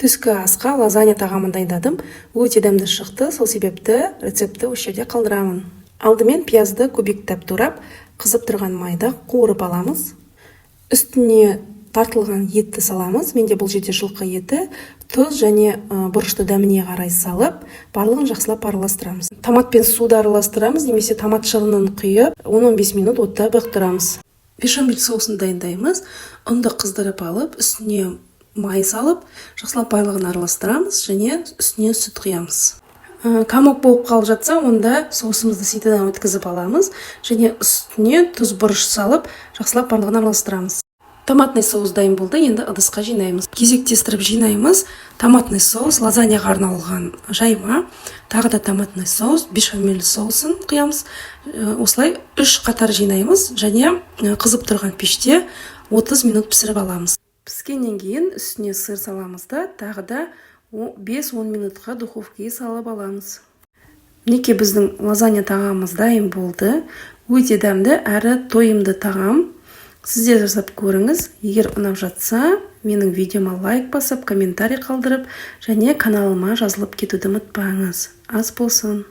Түскі асқа лазанья тағамын дайындадым. Өте дәмді шықты, сол себепті рецепті осы жерде қалдырамын. Алдымен пиязды кубиктеп турап, қызып тұрған майда қуырып аламыз. Үстіне тартылған етті саламыз. Менде бұл жерде жылқы еті, тұз және бұрышты дәміне қарай салып, барлығын жақсылап араластырамыз. Томатпен суды араластырамыз, немесе томат шырынын құйып, 10-15 минут отта бұқтырамыз. Бешамель соусын дайындаймыз. Ұнды қыздырып алып, үстіне май салып, жақсылап барлығын араластырамыз және үстіне сүт құямыз. Комок болып қалып жатса, онда соусымызды ситыдан өткізіп аламыз және үстіне тұз бұрыш салып, жақсылап барлығын араластырамыз. Томатный соус дайын болды, енді ыдысқа жинаймыз. Кезектестіріп жинаймыз. Томатный соус лазаньяға арналған жайма, тағы да томатный соус, бешамель соусын құямыз. Осылай 3 қатар жинаймыз және қызып тұрған пеште 30 минут пісіріп аламыз. Піскеннен кейін үстіне сыр саламыз да, тағы да 5-10 минутқа духовкаға салып аламыз. Мінекей біздің лазанья тағамымыз дайын болды. Өте дәмді әрі тойымды тағам. Сіздер жасап көріңіз. Егер ұнап жатса, менің видеома лайк басып, комментарий қалдырып, және каналыма жазылып кетуді ұмытпаңыз. Ас болсын.